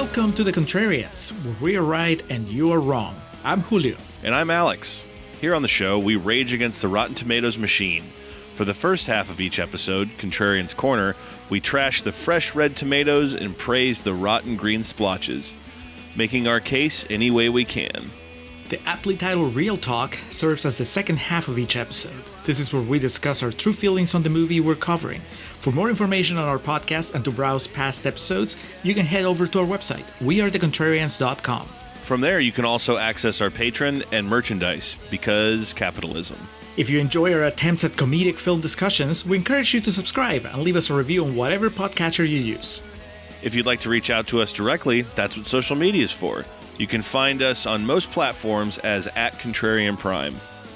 Welcome to the Contrarians, where we are right and you are wrong. I'm Julio. And I'm Alex. Here on the show, we rage against the Rotten Tomatoes machine. For the first half of each episode, Contrarians Corner, we trash the fresh red tomatoes and praise the rotten green splotches, making our case any way we can. The aptly titled Real Talk serves as the second half of each episode. This is where we discuss our true feelings on the movie we're covering. For more information on our podcast and to browse past episodes, you can head over to our website, wearethecontrarians.com. From there, you can also access our Patreon and merchandise, because capitalism. If you enjoy our attempts at comedic film discussions, we encourage you to subscribe and leave us a review on whatever podcatcher you use. If you'd like to reach out to us directly, that's what social media is for. You can find us on most platforms as @ContrarianPrime.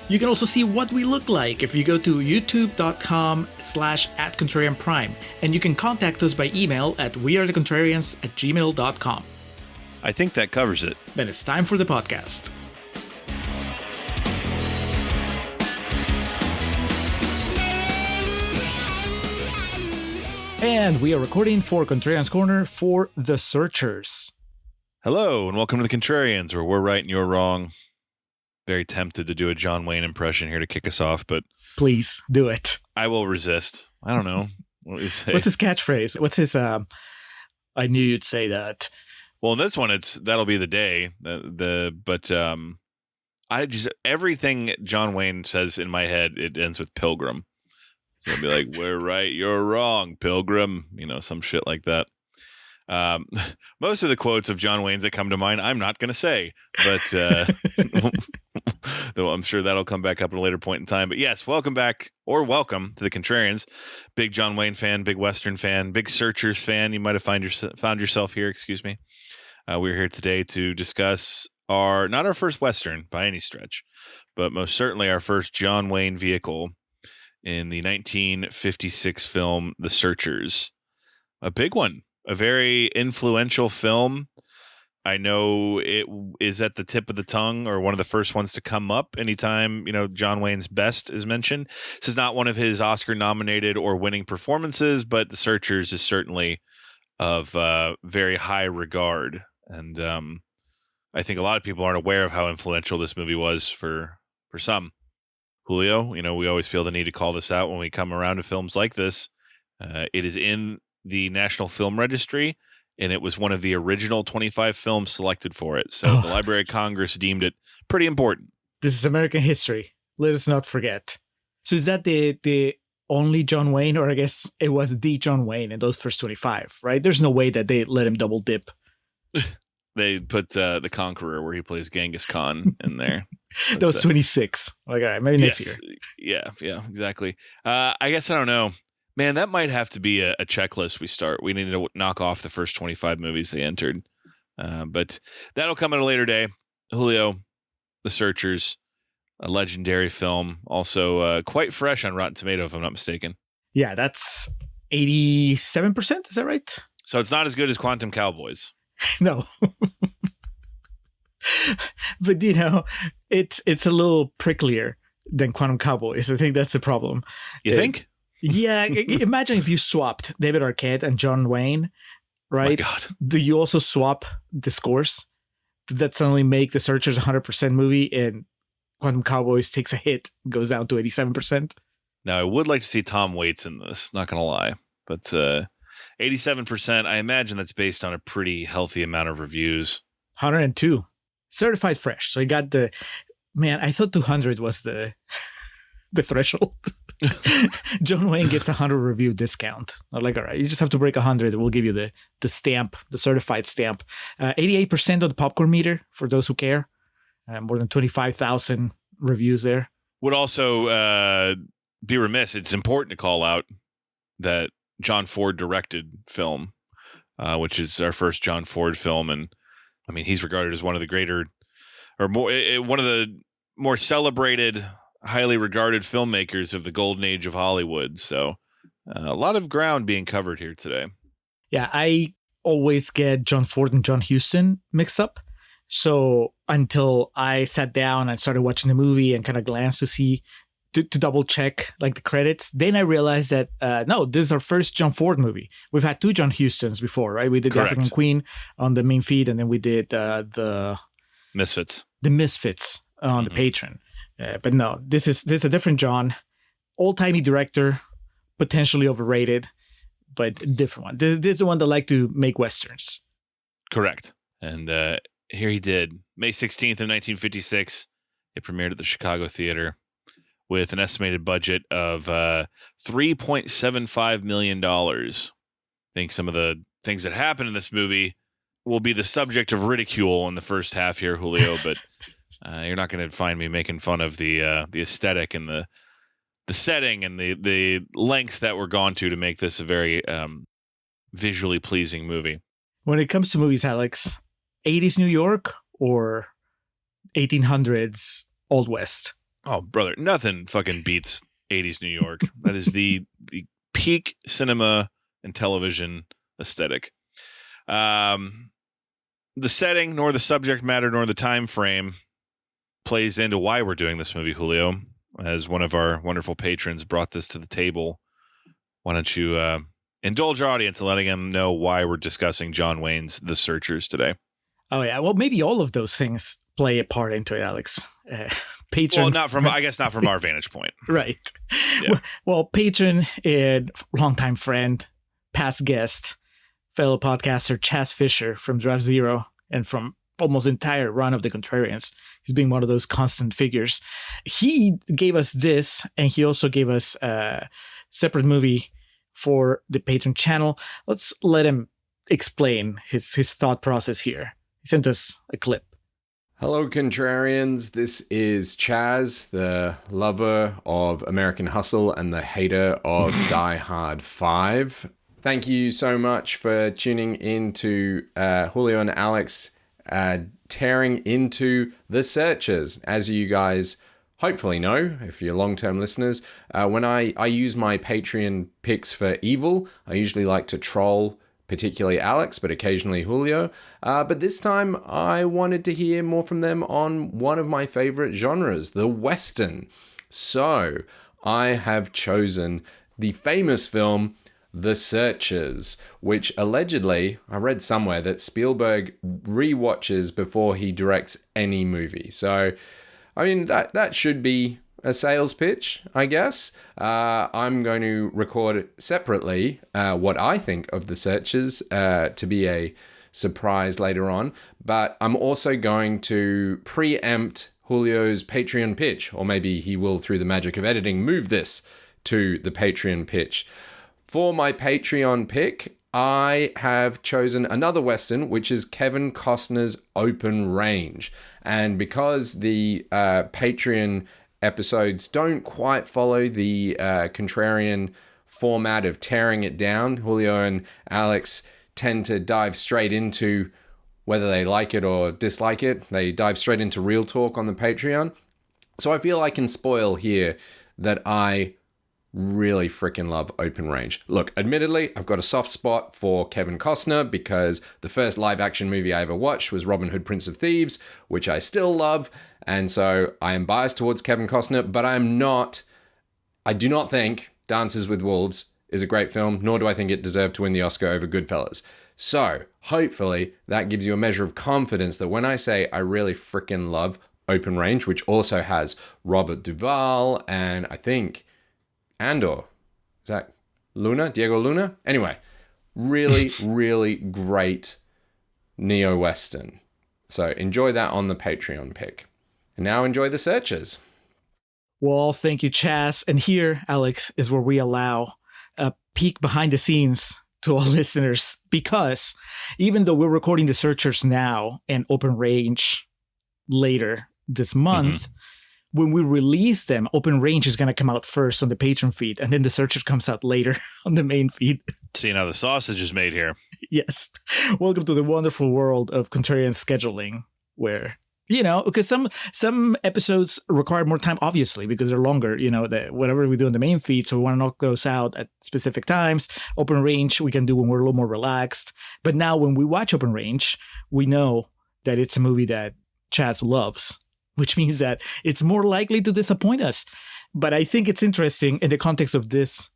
You can also see what we look like if you go to youtube.com/@ContrarianPrime, and you can contact us by email at wearethecontrarians@gmail.com. I think that covers it. Then it's time for the podcast. And we are recording for Contrarians Corner for The Searchers. Hello, and welcome to the Contrarians, where we're right and you're wrong. Very tempted to do a John Wayne impression here to kick us off, but... Please, do it. I will resist. I don't know. What do you say? What's his catchphrase? What's his, I knew you'd say that. Well, in this one, that'll be the day. I just, everything John Wayne says in my head, it ends with Pilgrim. So it'll be like, we're right, you're wrong, Pilgrim. You know, some shit like that. Most of the quotes of John Wayne's that come to mind, I'm not going to say, but though I'm sure that'll come back up at a later point in time. But yes, welcome back, or welcome to the Contrarians. Big John Wayne fan, big Western fan, big Searchers fan. You might have found yourself here. Excuse me. We're here today to discuss not our first Western by any stretch, but most certainly our first John Wayne vehicle in the 1956 film The Searchers. A big one. A very influential film. I know it is at the tip of the tongue, or one of the first ones to come up anytime, John Wayne's best is mentioned. This is not one of his Oscar-nominated or winning performances, but The Searchers is certainly of very high regard. And I think a lot of people aren't aware of how influential this movie was for some. Julio, we always feel the need to call this out when we come around to films like this. It is in the National Film Registry, and it was one of the original 25 films selected for it. So the Library of Congress deemed it pretty important. This is American history. Let us not forget. So is that the only John Wayne, or I guess it was the John Wayne in those first 25, right? There's no way that they let him double dip. They put The Conqueror, where he plays Genghis Khan, in there. That was 26. Like, all right, maybe next year. Yeah, exactly. I guess I don't know. Man, that might have to be a checklist we start. We need to knock off the first 25 movies they entered. But that'll come at a later day. Julio, The Searchers, a legendary film. Also quite fresh on Rotten Tomatoes, if I'm not mistaken. Yeah, that's 87%. Is that right? So it's not as good as Quantum Cowboys. No. But, it's a little pricklier than Quantum Cowboys. I think that's the problem. You think? Yeah, imagine if you swapped David Arquette and John Wayne, right? Oh my God. Do you also swap the scores? Did that suddenly make The Searchers a 100% movie and Quantum Cowboys takes a hit, goes down to 87%? Now, I would like to see Tom Waits in this, not going to lie. But 87%, I imagine that's based on a pretty healthy amount of reviews. 102. Certified fresh. So you got I thought 200 was the threshold. John Wayne gets 100 review discount. I'm like, all right, you just have to break 100. We'll give you the stamp, the certified stamp. 88% of the popcorn meter for those who care. More than 25,000 reviews there. Would also be remiss. It's important to call out that John Ford directed film, which is our first John Ford film. And I mean, he's regarded as one of the greater, or one of the more celebrated, highly regarded filmmakers of the golden age of Hollywood. So a lot of ground being covered here today. Yeah, I always get John Ford and John Huston mixed up. So until I sat down and started watching the movie and kind of glanced to to double check like the credits. Then I realized that no, this is our first John Ford movie. We've had 2 John Hustons before, right? We did Correct. The African Queen on the main feed, and then we did the Misfits. The Misfits on the Patreon. But no, this is a different John, old-timey director, potentially overrated, but different one. This is the one that liked to make westerns. Correct. And here he did. May 16th of 1956, it premiered at the Chicago Theater with an estimated budget of $3.75 million. I think some of the things that happen in this movie will be the subject of ridicule in the first half here, Julio, but you're not going to find me making fun of the aesthetic and the setting and the lengths that were gone to make this a very visually pleasing movie. When it comes to movies, Alex, 80s New York or 1800s Old West? Oh, brother, nothing fucking beats 80s New York. That is the peak cinema and television aesthetic. The setting, nor the subject matter, nor the time frame plays into why we're doing this movie, Julio. As one of our wonderful patrons brought this to the table, why don't you indulge our audience and letting them know why we're discussing John Wayne's The Searchers today? Oh, yeah. Well, maybe all of those things play a part into it, Alex. Patron. Well, I guess not from our vantage point. Right. Yeah. Well, patron and longtime friend, past guest, fellow podcaster Chas Fisher from Draft Zero and from almost entire run of the Contrarians. He's been one of those constant figures. He gave us this, and he also gave us a separate movie for the Patreon channel. Let's let him explain his thought process here. He sent us a clip. Hello, Contrarians. This is Chaz, the lover of American Hustle and the hater of Die Hard 5. Thank you so much for tuning in to Julio and Alex tearing into The Searchers. As you guys hopefully know, if you're long-term listeners, when I use my Patreon picks for evil, I usually like to troll particularly Alex, but occasionally Julio. But this time I wanted to hear more from them on one of my favorite genres, the Western. So I have chosen the famous film The Searchers, which allegedly, I read somewhere that Spielberg rewatches before he directs any movie. So, I mean, that should be a sales pitch, I guess. I'm going to record separately what I think of The Searchers to be a surprise later on. But I'm also going to preempt Julio's Patreon pitch, or maybe he will, through the magic of editing, move this to the Patreon pitch. For my Patreon pick, I have chosen another Western, which is Kevin Costner's Open Range. And because the Patreon episodes don't quite follow the contrarian format of tearing it down, Julio and Alex tend to dive straight into whether they like it or dislike it. They dive straight into real talk on the Patreon. So I feel I can spoil here that I really freaking love Open Range. Look, admittedly, I've got a soft spot for Kevin Costner because the first live action movie I ever watched was Robin Hood, Prince of Thieves, which I still love. And so I am biased towards Kevin Costner, but I do not think Dances with Wolves is a great film, nor do I think it deserved to win the Oscar over Goodfellas. So hopefully that gives you a measure of confidence that when I say I really freaking love Open Range, which also has Robert Duvall and I think Andor. Is that Luna? Diego Luna? Anyway, really, really great neo-Western. So enjoy that on the Patreon pick. And now enjoy The Searchers. Well, thank you, Chas. And here, Alex, is where we allow a peek behind the scenes to all listeners. Because even though we're recording The Searchers now and Open Range later this month, when we release them, Open Range is going to come out first on the Patreon feed, and then The Searchers comes out later on the main feed. Seeing how the sausage is made here. Yes. Welcome to the wonderful world of contrarian scheduling, where, you know, because some episodes require more time, obviously, because they're longer, you know, whatever we do on the main feed. So we want to knock those out at specific times. Open Range, we can do when we're a little more relaxed. But now when we watch Open Range, we know that it's a movie that Chaz loves, which means that it's more likely to disappoint us But I think it's interesting in the context of this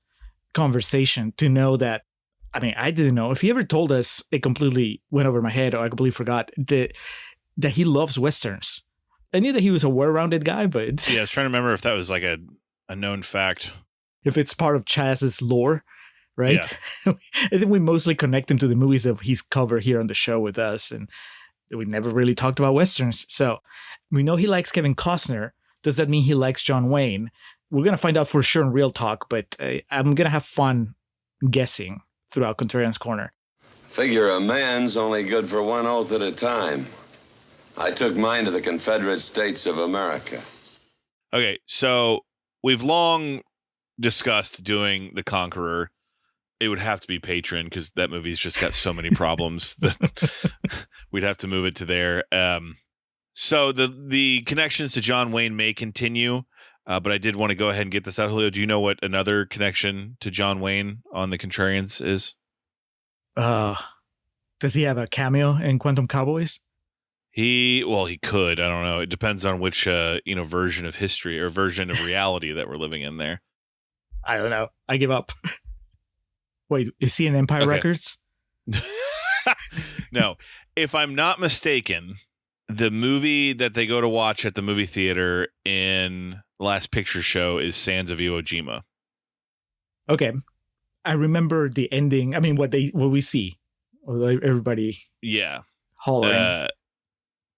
conversation to know that, I mean, I didn't know. If he ever told us, it completely went over my head, or I completely forgot that he loves Westerns. I knew that he was a well-rounded guy, but... Yeah, I was trying to remember if that was like a known fact. If it's part of Chaz's lore, right? Yeah. I think we mostly connect him to the movies that he's covered here on the show with us, and we never really talked about Westerns. So we know he likes Kevin Costner. Does that mean he likes John Wayne? We're going to find out for sure in Real Talk, but I'm going to have fun guessing throughout Contrarians Corner. Figure a man's only good for one oath at a time. I took mine to the Confederate States of America. Okay, so we've long discussed doing The Conqueror. It would have to be Patreon because that movie's just got so many problems that we'd have to move it to there. So the connections to John Wayne may continue, but I did want to go ahead and get this out. Julio, do you know what another connection to John Wayne on The Contrarians is? Does he have a cameo in Quantum Cowboys? He could. I don't know. It depends on which version of history or version of reality that we're living in there. I don't know. I give up. Wait, is he in Empire Records? No. If I'm not mistaken, the movie that they go to watch at the movie theater in Last Picture Show is Sands of Iwo Jima. Okay. I remember the ending. I mean, what we see. Everybody hollering.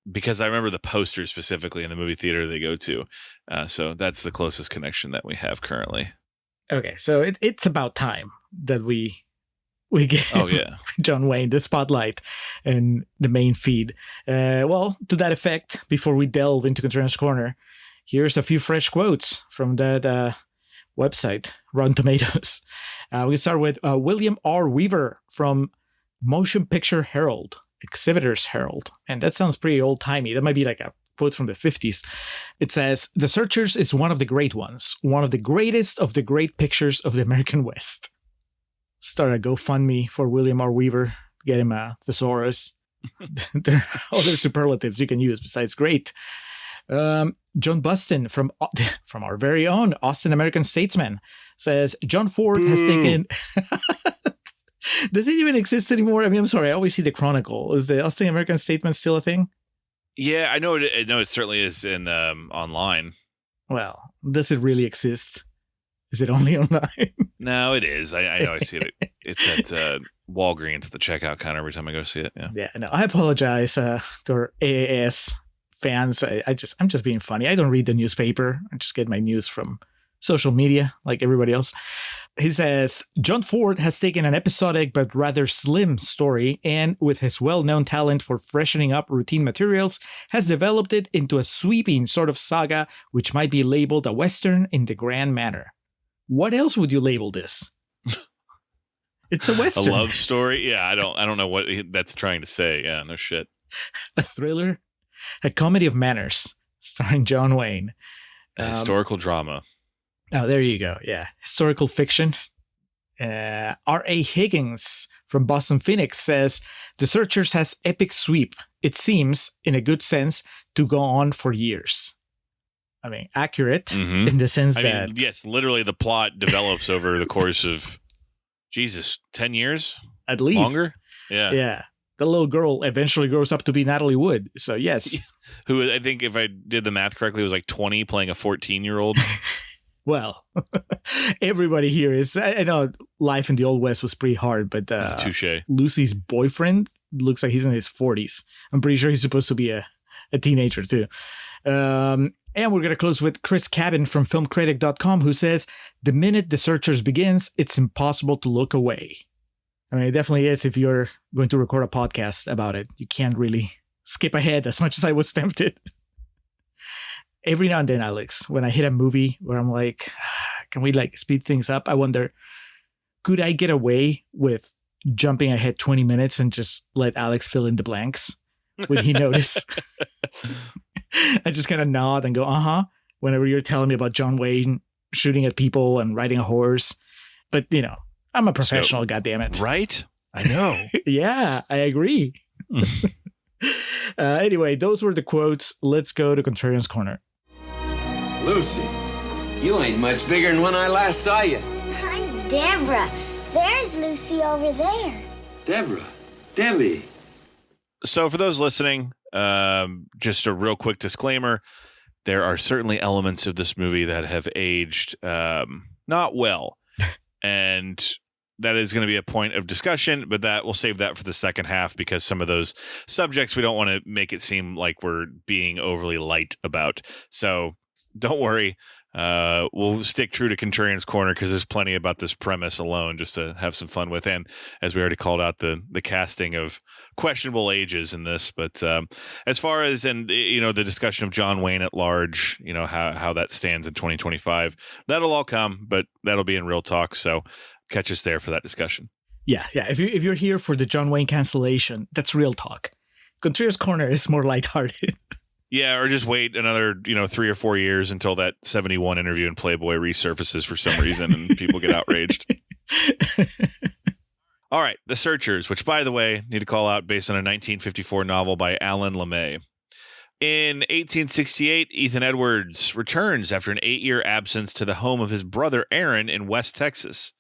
Because I remember the poster specifically in the movie theater they go to. So that's the closest connection that we have currently. Okay, so it's about time that we get John Wayne the spotlight and the main feed. Well, to that effect, before we delve into Contrarians Corner, here's a few fresh quotes from that website, Rotten Tomatoes. We start with William R. Weaver from Motion Picture Herald, Exhibitors Herald. And that sounds pretty old-timey. That might be like a quote from the 50s. It says, "The Searchers is one of the great ones, one of the greatest of the great pictures of the American West." Start a GoFundMe for William R. Weaver. Get him a thesaurus. There are other superlatives you can use besides great. John Buston from our very own Austin American Statesman says, "John Ford has taken..." Does it even exist anymore? I mean, I'm sorry. I always see the Chronicle. Is the Austin American Statesman still a thing? Yeah, I know. It certainly is in online. Well, does it really exist? Is it only online? No, it is. I know. I see it. It's at Walgreens at the checkout counter every time I go see it. Yeah. No, I apologize to our AAS fans. I'm just being funny. I don't read the newspaper. I just get my news from social media like everybody else. He says, "John Ford has taken an episodic but rather slim story and, with his well-known talent for freshening up routine materials, has developed it into a sweeping sort of saga which might be labeled a Western in the grand manner." What else would you label this? It's a Western. A love story? Yeah, I don't know what that's trying to say. Yeah, no shit. A thriller? A comedy of manners starring John Wayne. A historical drama. Oh, there you go. Yeah. Historical fiction. R.A. Higgins from Boston Phoenix says, "The Searchers has epic sweep. It seems, in a good sense, to go on for years." I mean, accurate in the sense that... yes, literally the plot develops over the course of, 10 years? At least. Longer? Yeah. Yeah. The little girl eventually grows up to be Natalie Wood. So, yes. Who, I think, if I did the math correctly, was like 20 playing a 14-year-old. Well, everybody here is... I know life in the Old West was pretty hard, but touche. Lucy's boyfriend looks like he's in his 40s. I'm pretty sure he's supposed to be a teenager, too. And we're going to close with Chris Cabin from filmcritic.com, who says, "The minute The Searchers begins, it's impossible to look away." I mean, it definitely is if you're going to record a podcast about it. You can't really skip ahead as much as I was tempted. Every now and then, Alex, when I hit a movie where I'm like, can we speed things up? I wonder, could I get away with jumping ahead 20 minutes and just let Alex fill in the blanks? Would he notice? I just kind of nod and go, whenever you're telling me about John Wayne shooting at people and riding a horse. But, I'm a professional, goddammit. Right? I know. Yeah, I agree. Anyway, those were the quotes. Let's go to Contrarians Corner. Lucy, You ain't much bigger than when I last saw you. I'm Deborah. There's Lucy over there. Deborah. Debbie. So for those listening, just a real quick disclaimer. There are certainly elements of this movie that have aged not well. And that is going to be a point of discussion, but that we'll save that for the second half because some of those subjects we don't want to make it seem like we're being overly light about. So don't worry. We'll stick true to Contrarians Corner because there's plenty about this premise alone just to have some fun with. And as we already called out, the casting of questionable ages in this. But as far as, the discussion of John Wayne at large, how that stands in 2025, that'll all come, but that'll be in real talk. So catch us there for that discussion. Yeah. If you're here for the John Wayne cancellation, that's real talk. Contrarians Corner is more lighthearted. Yeah, or just wait another, 3 or 4 years until that 71 interview in Playboy resurfaces for some reason and people get outraged. All right, The Searchers, which, by the way, need to call out based on a 1954 novel by Alan LeMay. In 1868, Ethan Edwards returns after an 8-year absence to the home of his brother Aaron in West Texas.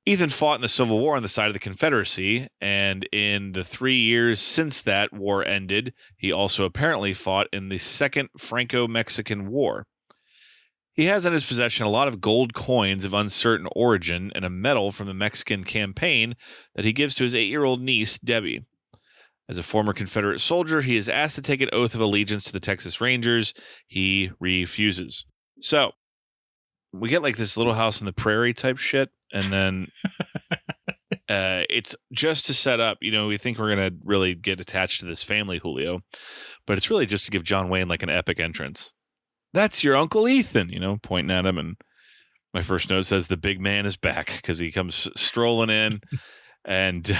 Ethan fought in the Civil War on the side of the Confederacy, and in the 3 years since that war ended, he also apparently fought in the Second Franco-Mexican War. He has in his possession a lot of gold coins of uncertain origin and a medal from the Mexican campaign that he gives to his 8-year-old niece, Debbie. As a former Confederate soldier, he is asked to take an oath of allegiance to the Texas Rangers. He refuses. So, we get like this Little House on the Prairie type shit. And then it's just to set up, we think we're going to really get attached to this family, Julio, but it's really just to give John Wayne like an epic entrance. That's your Uncle Ethan, pointing at him. And my first note says the big man is back because he comes strolling in. And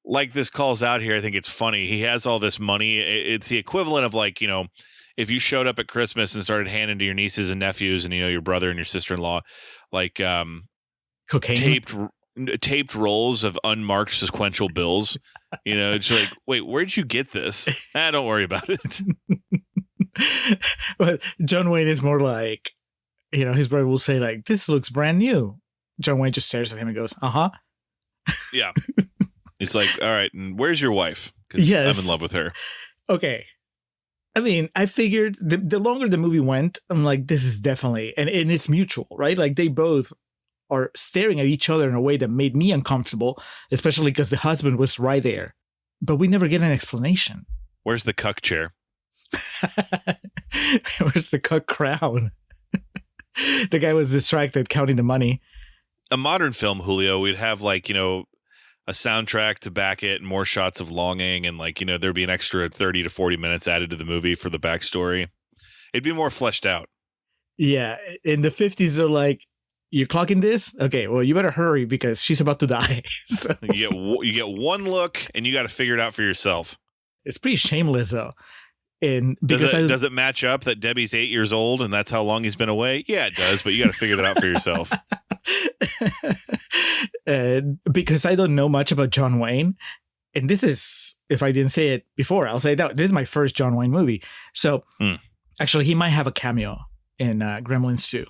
like this calls out here, I think it's funny. He has all this money. It's the equivalent of like, if you showed up at Christmas and started handing to your nieces and nephews and, your brother and your sister-in-law, like, cocaine, taped rolls of unmarked sequential bills. It's like, wait, where'd you get this? Don't worry about it. But John Wayne is more like, his brother will say like, this looks brand new. John Wayne just stares at him and goes, uh-huh. Yeah. It's like, all right, and where's your wife? Because I'm in love with her. Okay. I mean, I figured the longer the movie went, I'm like, this is definitely, and it's mutual, right? Like they both are staring at each other in a way that made me uncomfortable, especially because the husband was right there. But we never get an explanation. Where's the cuck chair? Where's the cuck crown? The guy was distracted counting the money. A modern film, Julio, we'd have like, a soundtrack to back it and more shots of longing and like, there'd be an extra 30 to 40 minutes added to the movie for the backstory. It'd be more fleshed out. Yeah. In the 50s, they're like, you're clocking this? Okay, well, you better hurry because she's about to die. So you get one look and you got to figure it out for yourself. It's pretty shameless, though. And does it match up that Debbie's 8 years old and that's how long he's been away? Yeah, it does, but you got to figure that out for yourself. Because I don't know much about John Wayne. And this is, if I didn't say it before, I'll say that this is my first John Wayne movie. So actually, he might have a cameo in Gremlins 2.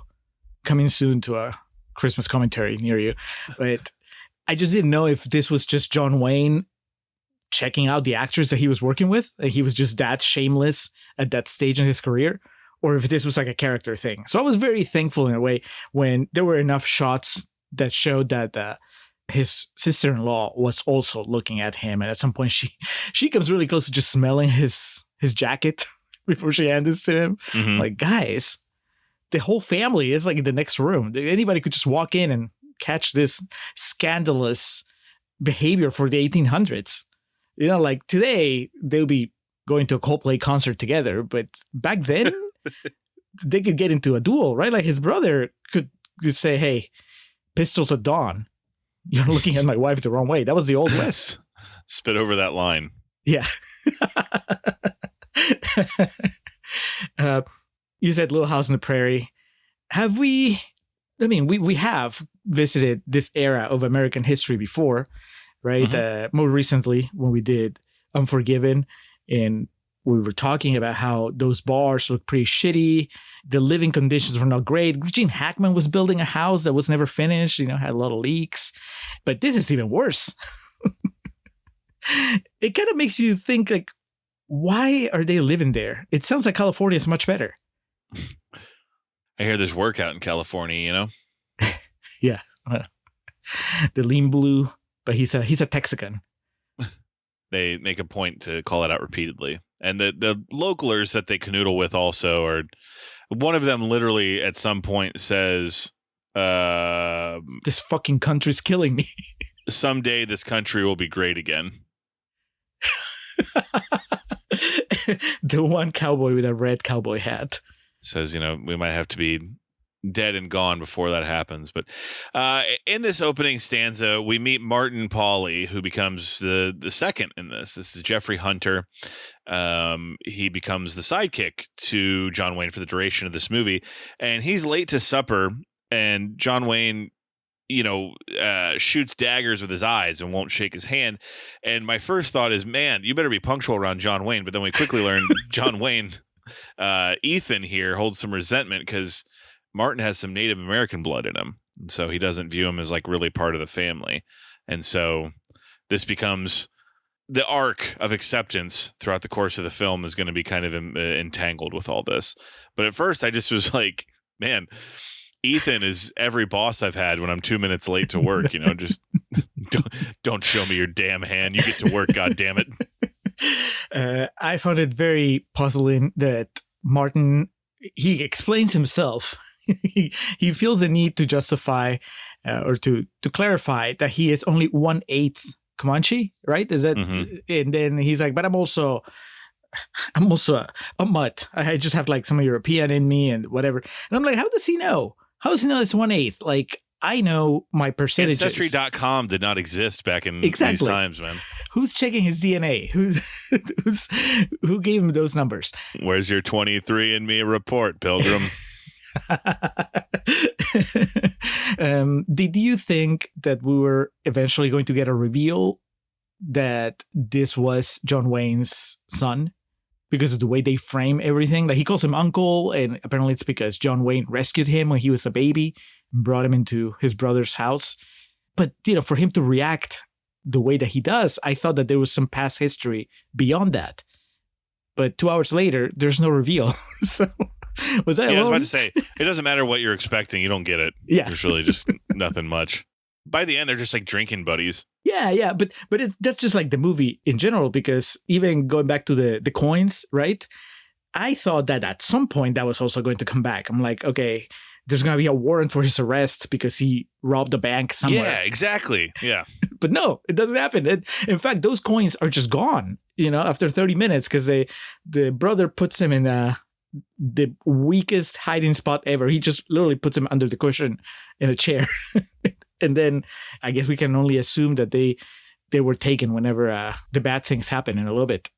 Coming soon to a Christmas commentary near you. But I just didn't know if this was just John Wayne checking out the actors that he was working with. He was just that shameless at that stage in his career, or if this was like a character thing. So I was very thankful in a way when there were enough shots that showed that his sister-in-law was also looking at him. And at some point she comes really close to just smelling his jacket before she hands it to him. Mm-hmm. Like, guys, the whole family is like in the next room. Anybody could just walk in and catch this scandalous behavior for the 1800s. Like today, they'll be going to a Coldplay concert together. But back then, they could get into a duel, right? Like his brother could say, hey, pistols at dawn. You're looking at my wife the wrong way. That was the Old West. Spit over that line. Yeah. You said Little House on the Prairie. Have we? I mean, we have visited this era of American history before, right? Mm-hmm. More recently, when we did Unforgiven in we were talking about how those bars look pretty shitty. The living conditions were not great. Gene Hackman was building a house that was never finished, had a lot of leaks. But this is even worse. It kind of makes you think, like, why are they living there? It sounds like California is much better. I hear there's workout in California, Yeah. The lean blue, but he's a Texican. They make a point to call it out repeatedly. And the localers that they canoodle with also are, one of them literally at some point says, this fucking country's killing me. Someday this country will be great again. The one cowboy with a red cowboy hat says, we might have to be dead and gone before that happens. But in this opening stanza, we meet Martin Pauly, who becomes the second in this. This is Jeffrey Hunter. He becomes the sidekick to John Wayne for the duration of this movie. And he's late to supper, and John Wayne, shoots daggers with his eyes and won't shake his hand. And my first thought is, man, you better be punctual around John Wayne. But then we quickly learn John Wayne, Ethan here, holds some resentment because Martin has some Native American blood in him. And so he doesn't view him as like really part of the family. And so this becomes the arc of acceptance throughout the course of the film is going to be kind of entangled with all this. But at first I just was like, man, Ethan is every boss I've had when I'm 2 minutes late to work, just don't show me your damn hand. You get to work. God damn it. I found it very puzzling that Martin, he explains himself. He feels the need to justify or to clarify that he is only 1/8 Comanche, right? Is that? Mm-hmm. And then he's like, but I'm also a mutt. I just have like some European in me and whatever. And I'm like, how does he know? How does he know it's 1/8? Like, I know my percentages. Ancestry.com did not exist back in these times, man. Who's checking his DNA? Who gave him those numbers? Where's your 23andMe report, Pilgrim? Did you think that we were eventually going to get a reveal that this was John Wayne's son? Because of the way they frame everything. Like, he calls him uncle, and apparently it's because John Wayne rescued him when he was a baby and brought him into his brother's house. But, for him to react the way that he does, I thought that there was some past history beyond that. But 2 hours later, there's no reveal. So, was that I was about to say, it doesn't matter what you're expecting. You don't get it. Yeah. There's really just nothing much. By the end, they're just like drinking buddies. Yeah, but that's just like the movie in general, because even going back to the coins, right? I thought that at some point that was also going to come back. I'm like, okay, there's going to be a warrant for his arrest because he robbed a bank somewhere. Yeah, exactly. Yeah. But no, it doesn't happen. In fact, those coins are just gone, after 30 minutes because the brother puts them in the weakest hiding spot ever. He just literally puts them under the cushion in a chair. And then I guess we can only assume that they were taken whenever the bad things happen in a little bit.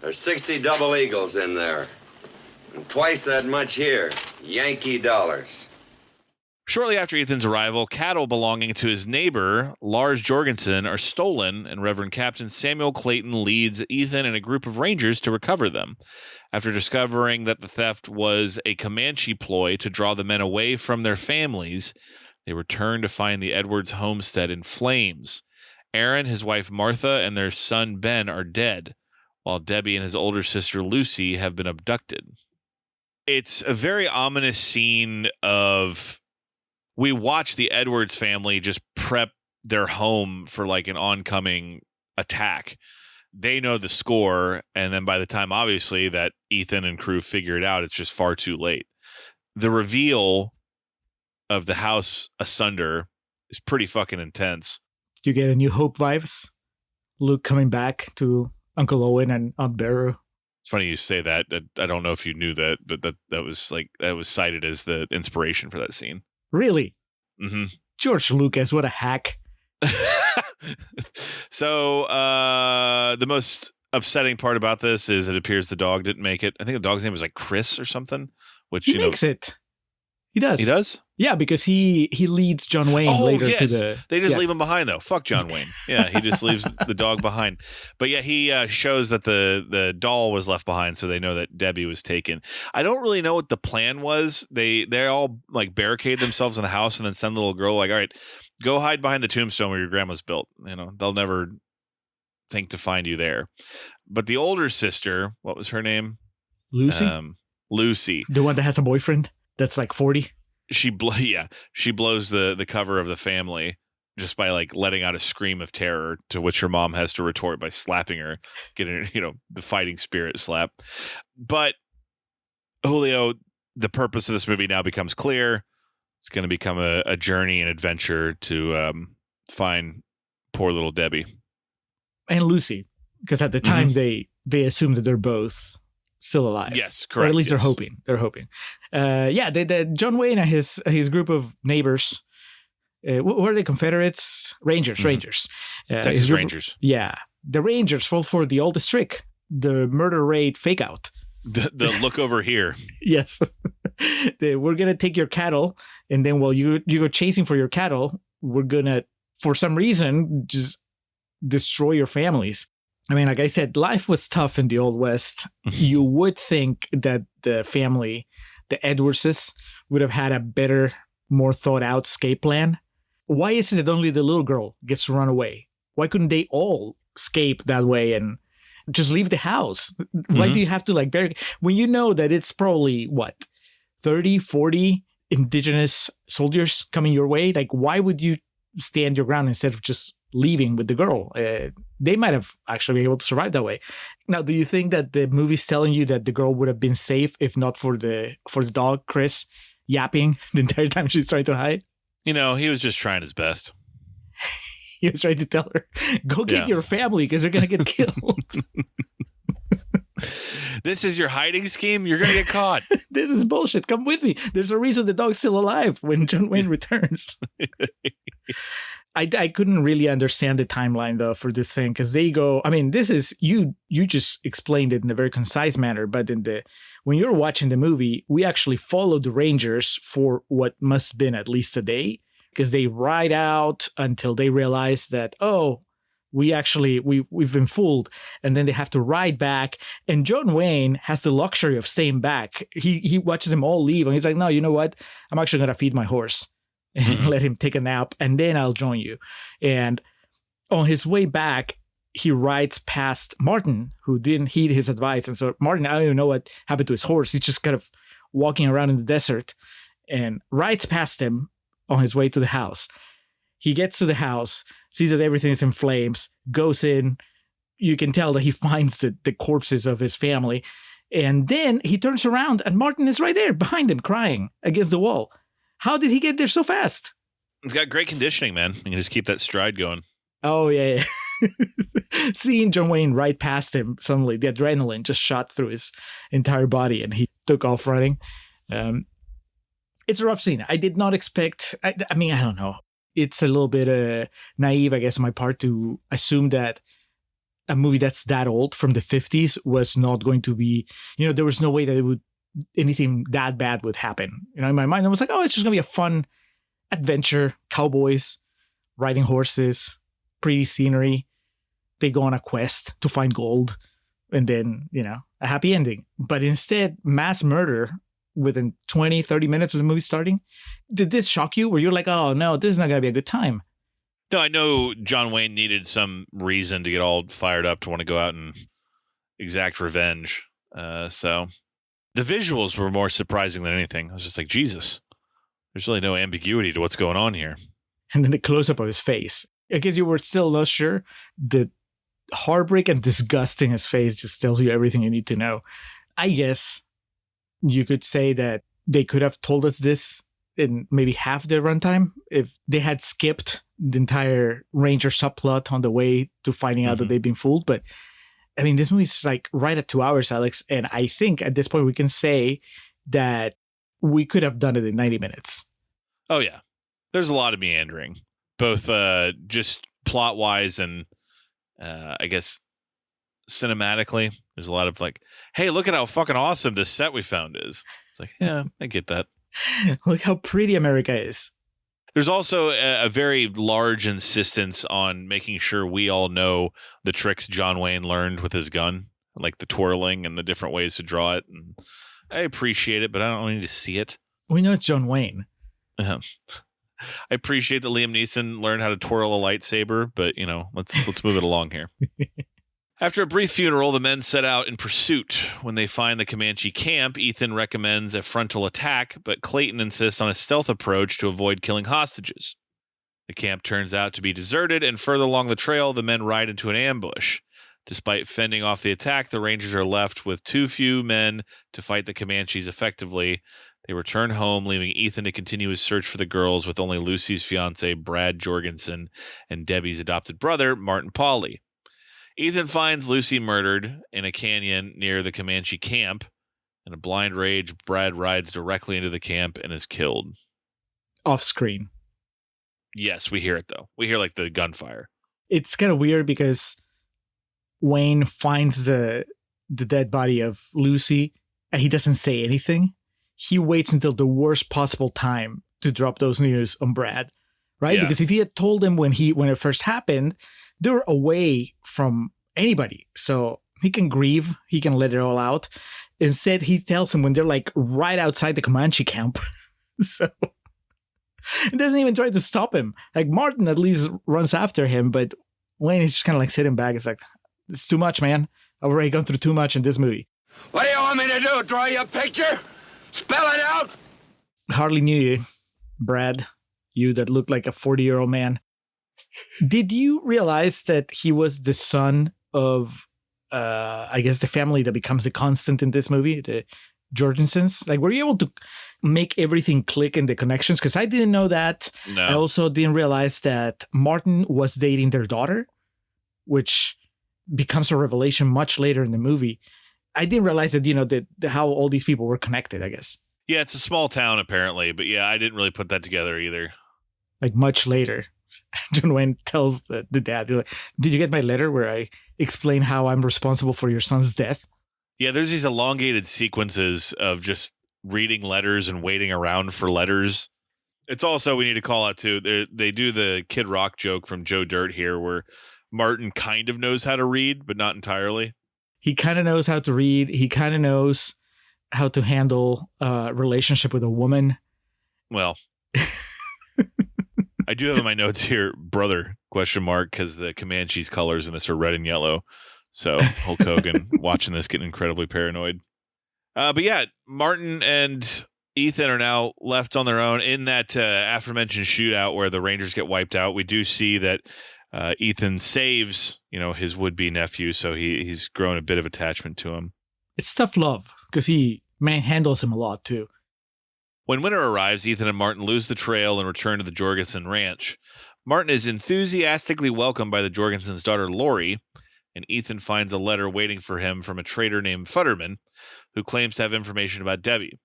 There's 60 double eagles in there. And twice that much here. Yankee dollars. Shortly after Ethan's arrival, cattle belonging to his neighbor, Lars Jorgensen, are stolen, and Reverend Captain Samuel Clayton leads Ethan and a group of rangers to recover them. After discovering that the theft was a Comanche ploy to draw the men away from their families, they return to find the Edwards homestead in flames. Aaron, his wife Martha, and their son Ben are dead, while Debbie and his older sister Lucy have been abducted. It's a very ominous scene of, we watch the Edwards family just prep their home for like an oncoming attack. They know the score, and then by the time, obviously, that Ethan and crew figure it out, it's just far too late. The reveal of the house asunder is pretty fucking intense. Do you get a New Hope vibes? Luke coming back to Uncle Owen and Aunt Beru. It's funny you say that. I don't know if you knew that, but that was cited as the inspiration for that scene. Really? Mm-hmm. George Lucas, what a hack. So the most upsetting part about this is it appears the dog didn't make it. I think the dog's name was like Chris or something. Which he makes it. He does. He does? Yeah, because he leads John Wayne later to the... They just leave him behind, though. Fuck John Wayne. Yeah, he just leaves the dog behind. But yeah, he shows that the doll was left behind, so they know that Debbie was taken. I don't really know what the plan was. They all like barricade themselves in the house and then send the little girl like, all right, go hide behind the tombstone where your grandma's built. You know, they'll never think to find you there. But the older sister, what was her name? Lucy? Lucy. The one that has a boyfriend that's like 40? She blows the cover of the family just by like letting out a scream of terror, to which her mom has to retort by slapping her, getting, the fighting spirit slap. But Julio, the purpose of this movie now becomes clear. It's going to become a journey and adventure to find poor little Debbie and Lucy, because at the time they assume that they're both still alive. Yes, correct. Or at least they're hoping. John Wayne and his group of neighbors. What are they? Confederates? Rangers. Texas Rangers. Yeah, the Rangers fall for the oldest trick: the murder rate fake out. The look over here. Yes, we're gonna take your cattle, and then while you go chasing for your cattle, we're gonna, for some reason, just destroy your families. I mean, like I said, life was tough in the Old West. You would think that the family, the Edwardses, would have had a better, more thought out escape plan. Why is it that only the little girl gets to run away? Why couldn't they all escape that way and just leave the house? Why do you have to like bury, when you know that it's probably 30, 40 indigenous soldiers coming your way? Like, why would you stand your ground instead of just leaving with the girl? They might have actually been able to survive that way. Now, do you think that the movie's telling you that the girl would have been safe if not for the dog, Chris, yapping the entire time she's trying to hide? He was just trying his best. He was trying to tell her, go get your family because they're going to get killed. This is your hiding scheme? You're going to get caught. This is bullshit. Come with me. There's a reason the dog's still alive when John Wayne returns. I couldn't really understand the timeline, though, for this thing, because they go, I mean, this is, you just explained it in a very concise manner, but when you're watching the movie, we actually follow the Rangers for what must have been at least a day, because they ride out until they realize that, we've been fooled, and then they have to ride back, and John Wayne has the luxury of staying back. He watches them all leave, and he's like, no, you know what? I'm actually going to feed my horse and let him take a nap, and then I'll join you. And on his way back, he rides past Martin, who didn't heed his advice. And so Martin, I don't even know what happened to his horse. He's just kind of walking around in the desert and rides past him on his way to the house. He gets to the house, sees that everything is in flames, goes in. You can tell that he finds the corpses of his family. And then he turns around and Martin is right there behind him, crying against the wall. How did he get there so fast? He's got great conditioning, man. You can just keep that stride going. Oh, yeah. Seeing John Wayne right past him, suddenly the adrenaline just shot through his entire body and he took off running. It's a rough scene. I did not expect, I don't know. It's a little bit naive, I guess, on my part to assume that a movie that's that old from the 50s was not going to be, there was no way that anything that bad would happen. In my mind, I was like, it's just going to be a fun adventure. Cowboys, riding horses, pretty scenery. They go on a quest to find gold and then, a happy ending. But instead, mass murder within 20, 30 minutes of the movie starting. Did this shock you? Where you're like, oh no, this is not going to be a good time? No, I know John Wayne needed some reason to get all fired up to want to go out and exact revenge. So the visuals were more surprising than anything. I was just like, Jesus, there's really no ambiguity to what's going on here. And then the close-up of his face. I guess you were still not sure. The heartbreak and disgust in his face just tells you everything you need to know. I guess you could say that they could have told us this in maybe half the runtime if they had skipped the entire Ranger subplot on the way to finding out that they've been fooled. But I mean, this movie's like right at 2 hours, Alex. And I think at this point we can say that we could have done it in 90 minutes. Oh, yeah. There's a lot of meandering, both just plot wise and I guess cinematically. There's a lot of like, hey, look at how fucking awesome this set we found is. It's like, yeah, I get that. Look how pretty America is. There's also a very large insistence on making sure we all know the tricks John Wayne learned with his gun, like the twirling and the different ways to draw it. And I appreciate it, but I don't need to see it. We know it's John Wayne. I appreciate that Liam Neeson learned how to twirl a lightsaber, but let's move it along here. After a brief funeral, the men set out in pursuit. When they find the Comanche camp, Ethan recommends a frontal attack, but Clayton insists on a stealth approach to avoid killing hostages. The camp turns out to be deserted, and further along the trail, the men ride into an ambush. Despite fending off the attack, the Rangers are left with too few men to fight the Comanches effectively. They return home, leaving Ethan to continue his search for the girls with only Lucy's fiancé, Brad Jorgensen, and Debbie's adopted brother, Martin Pauly. Ethan finds Lucy murdered in a canyon near the Comanche camp. In a blind rage, Brad rides directly into the camp and is killed. Off screen. Yes, we hear it, though. We hear, the gunfire. It's kind of weird because Wayne finds the dead body of Lucy and he doesn't say anything. He waits until the worst possible time to drop those news on Brad, right? Yeah. Because if he had told him when it first happened, they were away from anybody. So he can grieve. He can let it all out. Instead, he tells him when they're right outside the Comanche camp. So it doesn't even try to stop him. Martin at least runs after him, but Wayne is just kind of sitting back. It's it's too much, man. I've already gone through too much in this movie. What do you want me to do? Draw you a picture? Spell it out? Hardly knew you, Brad. You that looked like a 40-year-old man. Did you realize that he was the son of, I guess, the family that becomes the constant in this movie, the Jorgensens? Were you able to make everything click in the connections? Because I didn't know that. No. I also didn't realize that Martin was dating their daughter, which becomes a revelation much later in the movie. I didn't realize that, how all these people were connected, I guess. Yeah, it's a small town, apparently. But yeah, I didn't really put that together either. Much later. John Wayne tells the dad, did you get my letter where I explain how I'm responsible for your son's death? Yeah, there's these elongated sequences of just reading letters and waiting around for letters. It's also, we need to call out too, they do the Kid Rock joke from Joe Dirt here where Martin kind of knows how to read, but not entirely. He kind of knows how to read. He kind of knows how to handle a relationship with a woman. Well, I do have in my notes here, brother, ? Because the Comanche's colors in this are red and yellow. So Hulk Hogan watching this getting incredibly paranoid. But yeah, Martin and Ethan are now left on their own in that aforementioned shootout where the Rangers get wiped out. We do see that Ethan saves, his would-be nephew, so he's grown a bit of attachment to him. It's tough love because he manhandles him a lot too. When winter arrives, Ethan and Martin lose the trail and return to the Jorgensen ranch. Martin is enthusiastically welcomed by the Jorgensen's daughter, Lori, and Ethan finds a letter waiting for him from a trader named Futterman, who claims to have information about Debbie.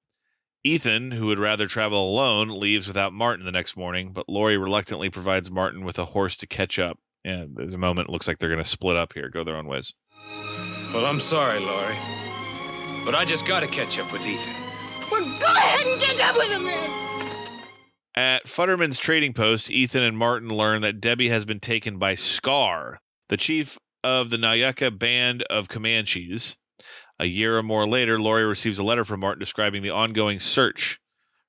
Ethan, who would rather travel alone, leaves without Martin the next morning, but Lori reluctantly provides Martin with a horse to catch up. And there's a moment, it looks like they're going to split up here, go their own ways. Well, I'm sorry, Lori, but I just got to catch up with Ethan. Well, go ahead and catch up with him then. At Futterman's trading post, Ethan and Martin learn that Debbie has been taken by Scar, the chief of the Nayaka band of Comanches. A year or more later, Lori receives a letter from Martin describing the ongoing search.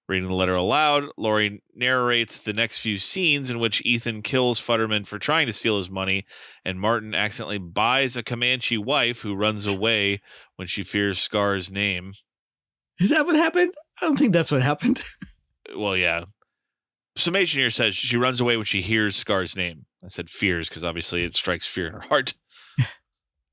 Reading the letter aloud, Lori narrates the next few scenes in which Ethan kills Futterman for trying to steal his money, and Martin accidentally buys a Comanche wife who runs away when she fears Scar's name. Is that what happened? I don't think that's what happened. Well, yeah. Summation here says she runs away when she hears Scar's name. I said fears because obviously it strikes fear in her heart.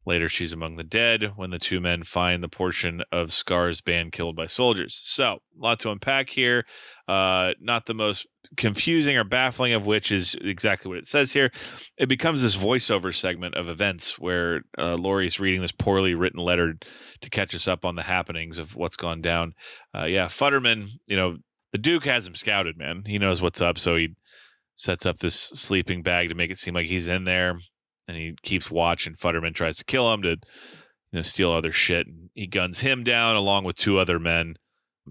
Later, she's among the dead when the two men find the portion of Scar's band killed by soldiers. So, a lot to unpack here. Not the most confusing or baffling of which is exactly what it says here. It becomes this voiceover segment of events where Laurie's reading this poorly written letter to catch us up on the happenings of what's gone down. Futterman, the Duke has him scouted, man. He knows what's up, so he sets up this sleeping bag to make it seem like he's in there. And he keeps watch, and Futterman tries to kill him to steal other shit. And he guns him down along with two other men.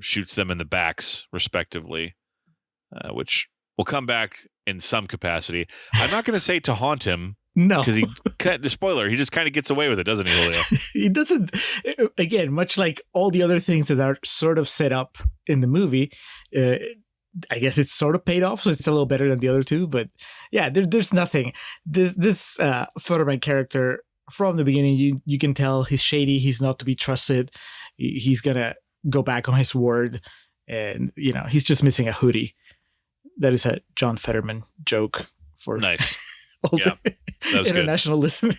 shoots them in the backs, respectively, which will come back in some capacity. I'm not going to say to haunt him. No. Because the spoiler, he just kind of gets away with it, doesn't he, Julio? He doesn't, again, much like all the other things that are sort of set up in the movie, I guess it's sort of paid off, so it's a little better than the other two. But yeah, there's nothing. This Futterman character, from the beginning, you can tell he's shady. He's not to be trusted. He's going to go back on his word. And, he's just missing a hoodie. That is a John Fetterman joke for nice. all Yeah, the that was international listeners.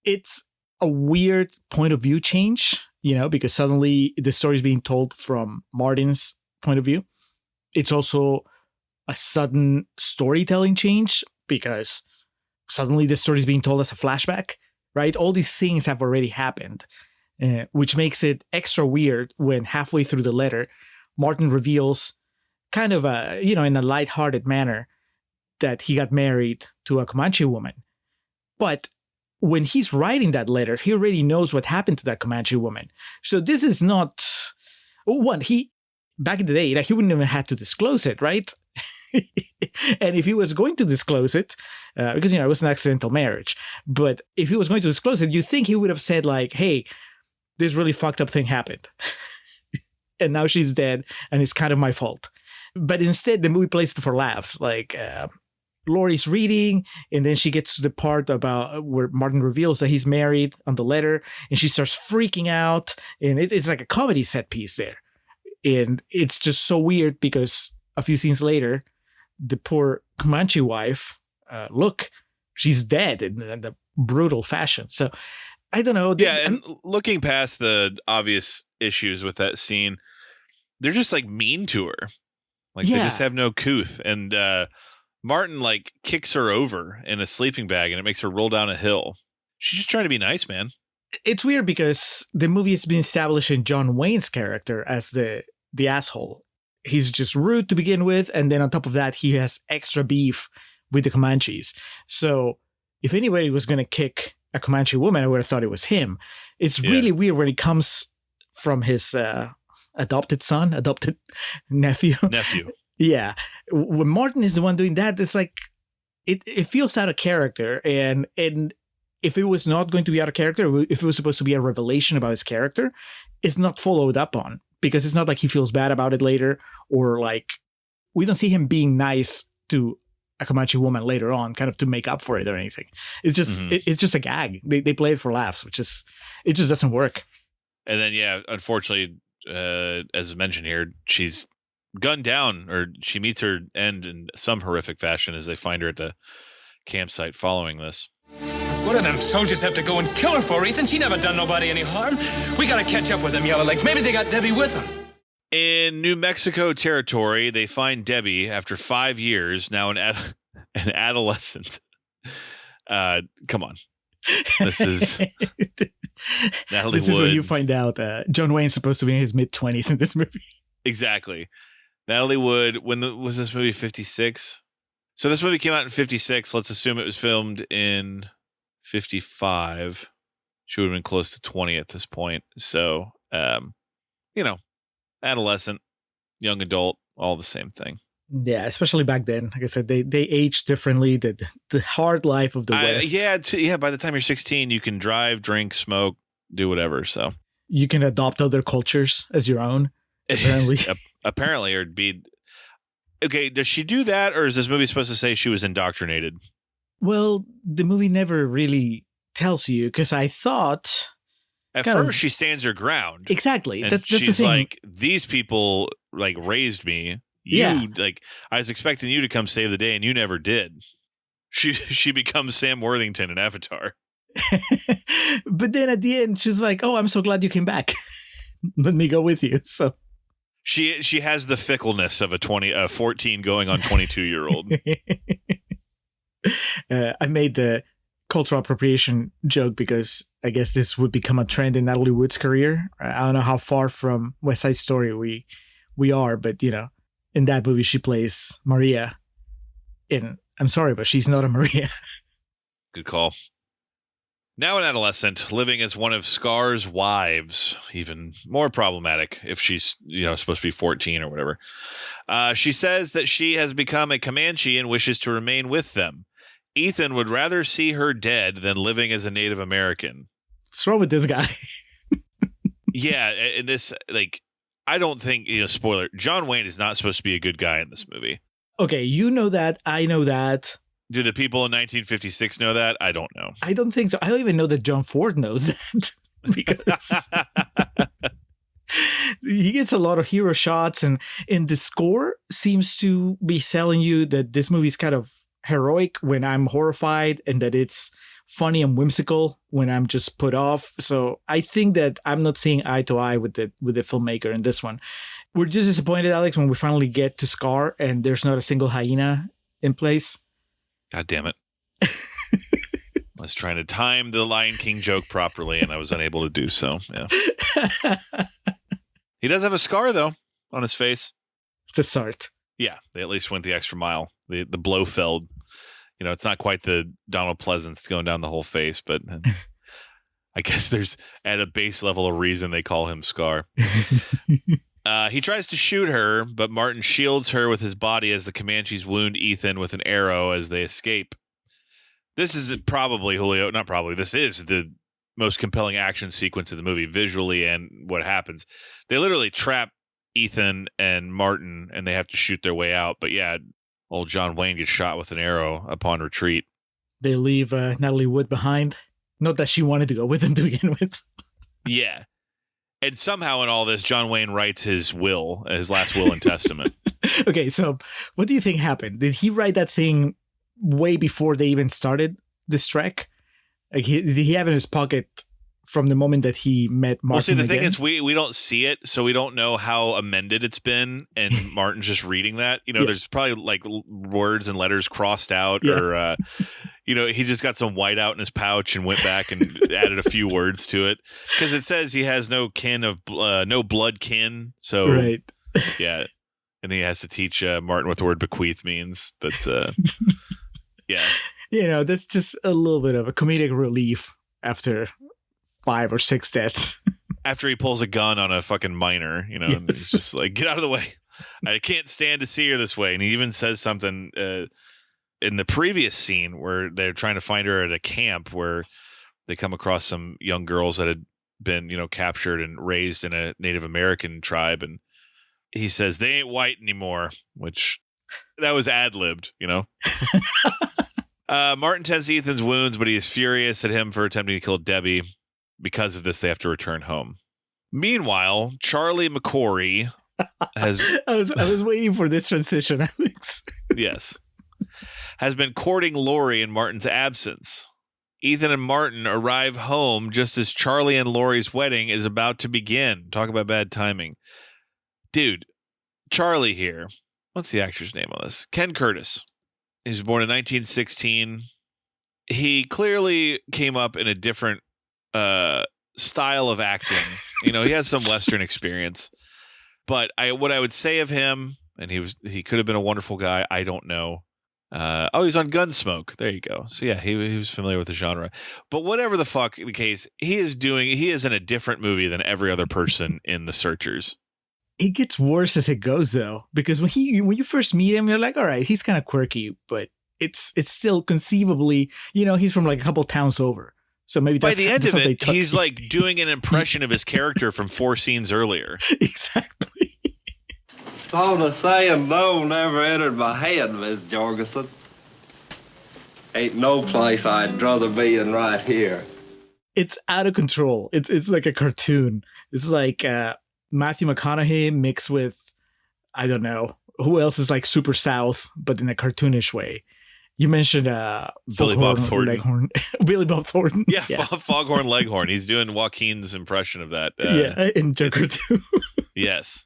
It's a weird point of view change, because suddenly the story is being told from Martin's point of view. It's also a sudden storytelling change because suddenly the story is being told as a flashback, right? All these things have already happened, which makes it extra weird when halfway through the letter, Martin reveals kind of in a lighthearted manner that he got married to a Comanche woman. But when he's writing that letter, he already knows what happened to that Comanche woman. So this is not back in the day, he wouldn't even have to disclose it, right? And if he was going to disclose it, because, it was an accidental marriage, but if he was going to disclose it, you think he would have said like, hey, this really fucked up thing happened. And now she's dead and it's kind of my fault. But instead, the movie plays it for laughs. Like, Laurie's reading, and then she gets to the part about where Martin reveals that he's married on the letter, and she starts freaking out, and it's like a comedy set piece there. And it's just so weird because a few scenes later, the poor Comanche wife, she's dead in the brutal fashion. So I don't know. Yeah, and looking past the obvious issues with that scene, they're just like mean to her. Like they just have no couth. And Martin like kicks her over in a sleeping bag and it makes her roll down a hill. She's just trying to be nice, man. It's weird because the movie has been establishing John Wayne's character as the asshole. He's just rude to begin with, and then on top of that, he has extra beef with the Comanches. So if anybody was going to kick a Comanche woman, I would have thought it was him. It's really weird when it comes from his adopted nephew. Yeah. When Martin is the one doing that, it's like, it feels out of character. And if it was not going to be out of character, if it was supposed to be a revelation about his character, it's not followed up on, because it's not like he feels bad about it later, or like we don't see him being nice to a Comanche woman later on, kind of to make up for it or anything. It's just it's just a gag. They play it for laughs, it just doesn't work. And then unfortunately, as mentioned here, she's gunned down, or she meets her end in some horrific fashion as they find her at the campsite following this. What do them soldiers have to go and kill her for, Ethan? She never done nobody any harm. We gotta catch up with them yellow legs. Maybe they got Debbie with them. In New Mexico territory, they find Debbie after 5 years, now an adolescent. Come on. This is Natalie Wood. This is when you find out John Wayne's supposed to be in his mid-20s in this movie. Exactly. Natalie Wood, was this movie 56? So this movie came out in 56. Let's assume it was filmed in 55. She would have been close to 20 at this point. So, adolescent, young adult, all the same thing. Yeah, especially back then. Like I said, they age differently. The hard life of the West. By the time you're 16, you can drive, drink, smoke, do whatever. So you can adopt other cultures as your own. Apparently, or be okay. Does she do that, or is this movie supposed to say she was indoctrinated? Well, the movie never really tells you, because I thought at first she stands her ground. Exactly. And that's she's the thing. Like, these people like raised me. Like, I was expecting you to come save the day, and you never did. She becomes Sam Worthington in Avatar. But then at the end, she's like, "Oh, I'm so glad you came back. Let me go with you." So she has the fickleness of a 14 going on 22-year-old. I made the cultural appropriation joke because I guess this would become a trend in Natalie Wood's career. I don't know how far from West Side Story we are, but in that movie she plays Maria. And I'm sorry, but she's not a Maria. Good call. Now an adolescent living as one of Scar's wives, even more problematic if she's, supposed to be 14 or whatever. She says that she has become a Comanche and wishes to remain with them. Ethan would rather see her dead than living as a Native American. What's wrong with this guy? Yeah, and this, I don't think, spoiler, John Wayne is not supposed to be a good guy in this movie. Okay, you know that. I know that. Do the people in 1956 know that? I don't know. I don't think so. I don't even know that John Ford knows that because he gets a lot of hero shots, and the score seems to be telling you that this movie is kind of heroic when I'm horrified, and that it's funny and whimsical when I'm just put off. So I think that I'm not seeing eye to eye with the filmmaker in this one. We're just disappointed, Alex, when we finally get to Scar and there's not a single hyena in place. God damn it. I was trying to time the Lion King joke properly, and I was unable to do so. Yeah. He does have a scar, though, on his face. It's a start. Yeah, they at least went the extra mile. The Blofeld. It's not quite the Donald Pleasance going down the whole face, but I guess there's, at a base level, a reason they call him Scar. He tries to shoot her, but Martin shields her with his body as the Comanches wound Ethan with an arrow as they escape. This is probably, Julio, not probably, this is the most compelling action sequence of the movie, visually and what happens. They literally trap Ethan and Martin, and they have to shoot their way out. But yeah, old John Wayne gets shot with an arrow upon retreat. They leave Natalie Wood behind. Not that she wanted to go with him to begin with. Yeah. And somehow in all this, John Wayne writes his last will and testament. Okay, so what do you think happened? Did he write that thing way before they even started this trek? Did he have it in his pocket from the moment that he met Martin? Well, see, the thing is, we don't see it, so we don't know how amended it's been, and Martin's just reading that. There's probably words and letters crossed out, or he just got some whiteout in his pouch and went back and added a few words to it, because it says he has no blood kin. So right, yeah, and he has to teach Martin what the word bequeath means. But yeah, that's just a little bit of a comedic relief after 5 or 6 deaths. After he pulls a gun on a fucking miner, yes. And he's just like, get out of the way. I can't stand to see her this way. And he even says something in the previous scene where they're trying to find her at a camp where they come across some young girls that had been, captured and raised in a Native American tribe. And he says, they ain't white anymore, which that was ad-libbed, Martin tends to Ethan's wounds, but he is furious at him for attempting to kill Debbie. Because of this, they have to return home. Meanwhile, Charlie McCory has... I was waiting for this transition, Alex. Yes. Has been courting Lori in Martin's absence. Ethan and Martin arrive home just as Charlie and Lori's wedding is about to begin. Talk about bad timing. Dude, Charlie here. What's the actor's name on this? Ken Curtis. He was born in 1916. He clearly came up in a different style of acting. He has some Western experience, but what I would say of him, and he could have been a wonderful guy. I don't know. He's on Gunsmoke. There you go. So yeah, he was familiar with the genre, but whatever the fuck the case, he is in a different movie than every other person in The Searchers. It gets worse as it goes though, because when you first meet him, you're like, all right, he's kind of quirky, but it's still conceivably, he's from a couple towns over. So maybe by the end of it, he's doing an impression of his character from 4 scenes earlier. Exactly. So the saying no never entered my head, Miss Jorgensen. Ain't no place I'd rather be than right here. It's out of control. It's like a cartoon. It's like Matthew McConaughey mixed with, I don't know, who else is super South, but in a cartoonish way. You mentioned Billy Bob Thornton. Leghorn. Billy Bob Thornton. Yeah, Foghorn Leghorn. He's doing Joaquin's impression of that. In Joker 2. Yes.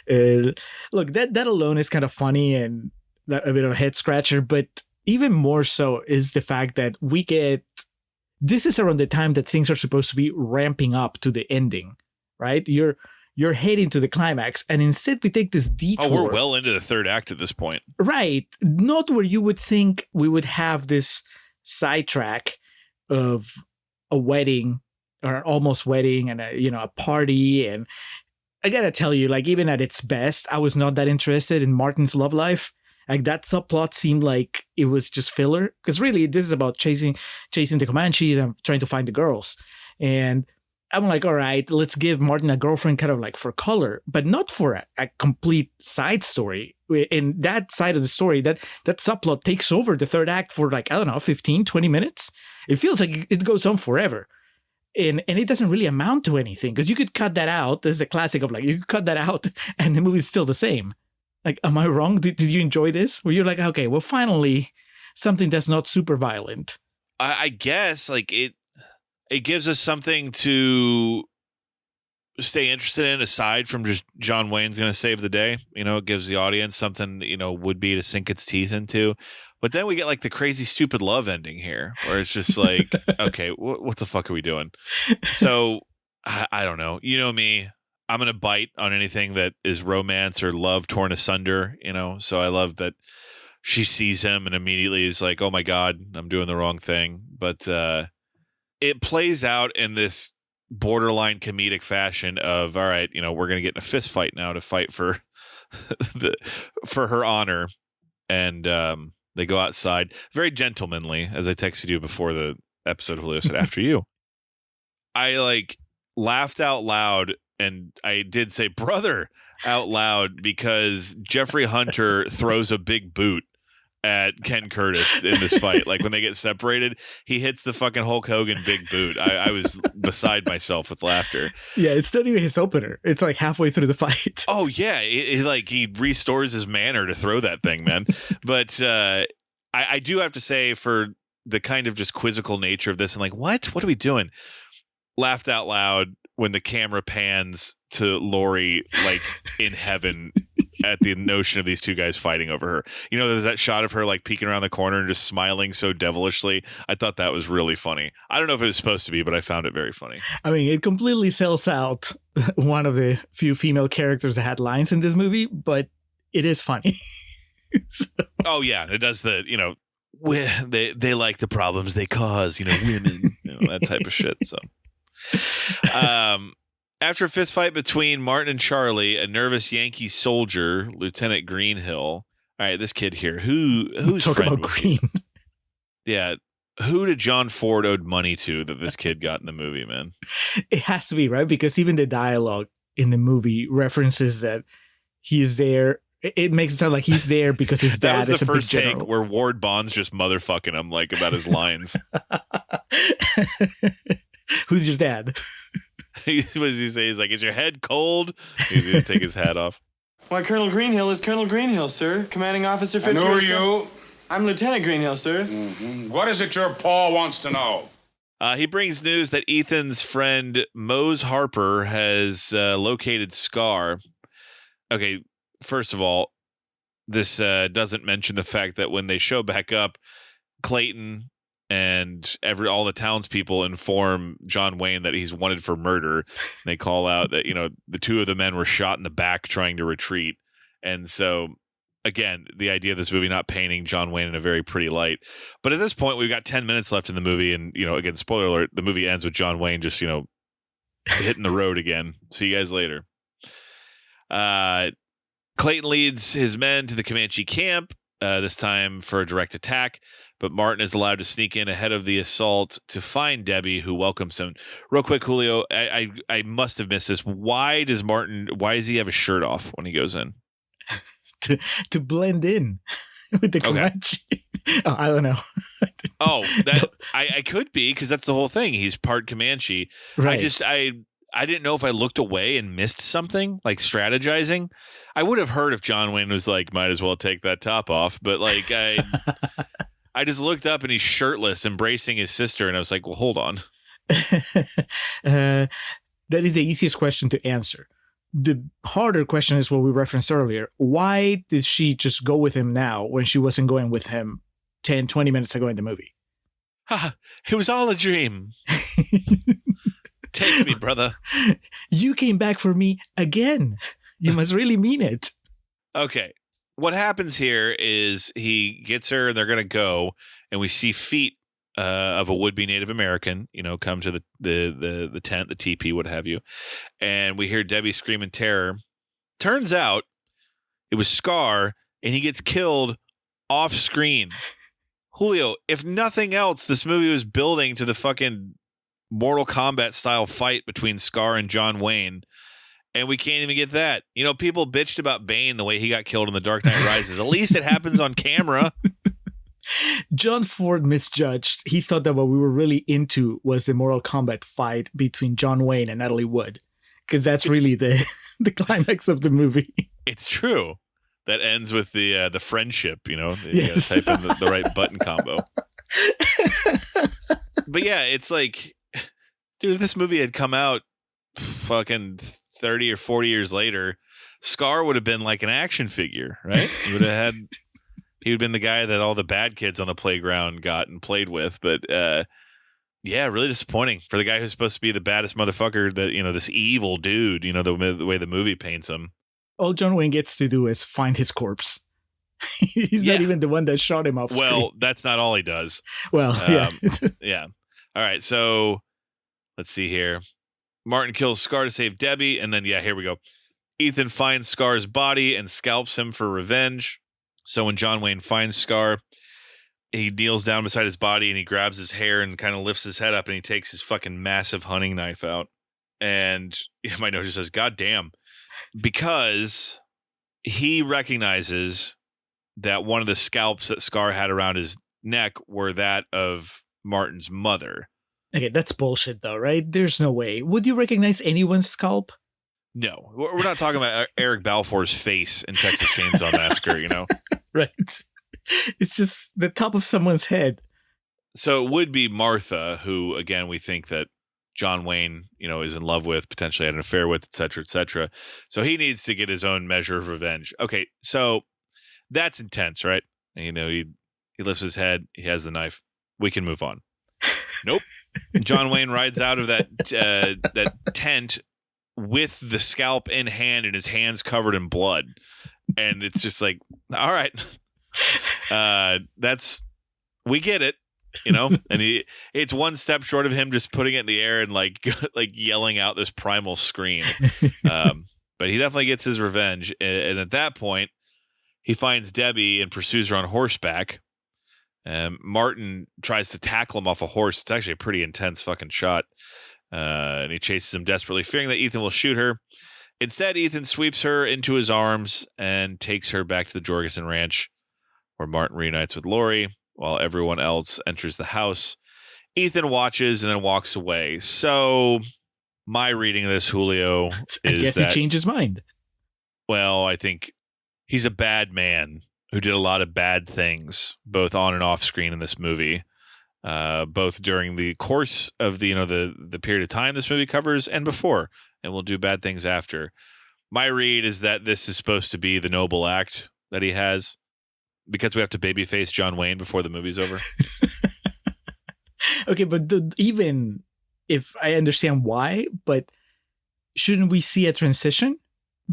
Look, that alone is kind of funny and a bit of a head scratcher, but even more so is the fact that this is around the time that things are supposed to be ramping up to the ending, right? You're heading to the climax, and instead we take this detour. Oh, we're well into the third act at this point. Right. Not where you would think we would have this sidetrack of a wedding or an almost wedding and a party. And I gotta tell you, like, even at its best, I was not that interested in Martin's love life. Like, that subplot seemed like it was just filler, because really this is about chasing the Comanches and trying to find the girls. And I'm like, all right, let's give Martin a girlfriend kind of like for color, but not for a complete side story. In that side of the story, that subplot takes over the third act for like, I don't know, 15, 20 minutes. It feels like it goes on forever. And it doesn't really amount to anything, because you could cut that out. There's a classic of like, you could cut that out and the movie's still the same. Like, am I wrong? Did you enjoy this? Where you're like, okay, well, finally, something that's not super violent. I guess like it gives us something to stay interested in aside from just John Wayne's going to save the day. It gives the audience something, would be to sink its teeth into. But then we get like the crazy, stupid love ending here where it's just like, okay, what the fuck are we doing? So I don't know. You know me, I'm going to bite on anything that is romance or love torn asunder, So I love that she sees him and immediately is like, oh my God, I'm doing the wrong thing. But it plays out in this borderline comedic fashion of, all right, we're going to get in a fist fight now to fight for for her honor. And they go outside, very gentlemanly, as I texted you before the episode. Julio said, after you. I like laughed out loud, and I did say brother out loud because Jeffrey Hunter throws a big boot at Ken Curtis in this fight. Like when they get separated, he hits the fucking Hulk Hogan big boot. I was beside myself with laughter. Yeah, it's not even his opener. It's like halfway through the fight. Oh yeah, like he restores his manner to throw that thing, man. But I do have to say, for the kind of just quizzical nature of this, and like, what are we doing? Laughed out loud when the camera pans to Lori, like in heaven, at the notion of these two guys fighting over her. There's that shot of her like peeking around the corner and just smiling so devilishly. I thought that was really funny. I don't know if it was supposed to be, but I found it very funny. I mean, it completely sells out one of the few female characters that had lines in this movie, but it is funny. So. Oh yeah, it does the they like the problems they cause, women, that type of shit. So. After a fist fight between Martin and Charlie, a nervous Yankee soldier, Lieutenant Greenhill. All right, this kid here, who's talk friend about was Green? He? Yeah, who did John Ford owed money to that this kid got in the movie, man? It has to be, right? Because even the dialogue in the movie references that he is there. It makes it sound like he's there because his dad is a big general. That was the first take where Ward Bond's just motherfucking him like about his lines. Who's your dad? What does he say? He's like, is your head cold? He's going to take his hat off. Why, Colonel Greenhill is Colonel Greenhill, sir. Commanding Officer And who are you? I'm Lieutenant Greenhill, sir. Mm-hmm. What is it your paw wants to know? He brings news that Ethan's friend Mose Harper has located Scar. Okay, first of all, this doesn't mention the fact that when they show back up, Clayton and all the townspeople inform John Wayne that he's wanted for murder. And they call out that, the two of the men were shot in the back trying to retreat. And so, again, the idea of this movie not painting John Wayne in a very pretty light. But at this point, we've got 10 minutes left in the movie. And, again, spoiler alert, the movie ends with John Wayne just, hitting the road again. See you guys later. Clayton leads his men to the Comanche camp, this time for a direct attack. But Martin is allowed to sneak in ahead of the assault to find Debbie, who welcomes him. Real quick, Julio, I must have missed this. Why does he have his shirt off when he goes in? to blend in with the Comanche. Okay. Oh, I don't know. I could be, because that's the whole thing. He's part Comanche. Right. I didn't know if I looked away and missed something, like strategizing. I would have heard if John Wayne was like, might as well take that top off. But like, I just looked up and he's shirtless, embracing his sister. And I was like, well, hold on. That is the easiest question to answer. The harder question is what we referenced earlier. Why did she just go with him now when she wasn't going with him 10, 20 minutes ago in the movie? It was all a dream. Take me, brother. You came back for me again. You must really mean it. Okay. What happens here is he gets her and they're going to go, and we see feet of a would-be Native American, come to the tent, the teepee, what have you. And we hear Debbie scream in terror. Turns out it was Scar, and he gets killed off screen. Julio, if nothing else, this movie was building to the fucking Mortal Kombat style fight between Scar and John Wayne. And we can't even get that. People bitched about Bane the way he got killed in The Dark Knight Rises. At least it happens on camera. John Ford misjudged. He thought that what we were really into was the Mortal Kombat fight between John Wayne and Natalie Wood, because that's really the climax of the movie. It's true. That ends with the friendship. You Yes. gotta type in the right button combo. But yeah, it's like, dude, if this movie had come out fucking 30 or 40 years later, Scar would have been like an action figure, right? He would have been the guy that all the bad kids on the playground got and played with. But yeah, really disappointing for the guy who's supposed to be the baddest motherfucker, that this evil dude, the way the movie paints him. All John Wayne gets to do is find his corpse. He's not even the one that shot him off screen. Well, that's not all he does. Well, yeah. Yeah. All right, so let's see here. Martin kills Scar to save Debbie, and then, here we go. Ethan finds Scar's body and scalps him for revenge. So when John Wayne finds Scar, he kneels down beside his body and he grabs his hair and kind of lifts his head up, and he takes his fucking massive hunting knife out. And my note just says, God damn. Because he recognizes that one of the scalps that Scar had around his neck were that of Martin's mother. Okay, that's bullshit though, right? There's no way. Would you recognize anyone's scalp? No, we're not talking about Eric Balfour's face in Texas Chainsaw Massacre, Right. It's just the top of someone's head. So it would be Martha, who, again, we think that John Wayne, is in love with, potentially had an affair with, et cetera, et cetera. So he needs to get his own measure of revenge. Okay, so that's intense, right? He lifts his head, he has the knife. We can move on. Nope. John Wayne rides out of that tent with the scalp in hand and his hands covered in blood. And it's just like, all right, we get it, and it's one step short of him just putting it in the air and like yelling out this primal scream. But he definitely gets his revenge. And at that point, he finds Debbie and pursues her on horseback. Martin tries to tackle him off a horse. It's actually a pretty intense fucking shot. And he chases him desperately, fearing that Ethan will shoot her. Instead, Ethan sweeps her into his arms and takes her back to the Jorgensen Ranch, where Martin reunites with Lori while everyone else enters the house. Ethan watches and then walks away. So my reading of this, Julio, is I guess he changed his mind. Well, I think he's a bad man who did a lot of bad things, both on and off screen in this movie, both during the course of the period of time this movie covers and before, and will do bad things after. My read is that this is supposed to be the noble act that he has, because we have to babyface John Wayne before the movie's over. Okay, but even if I understand why, but shouldn't we see a transition?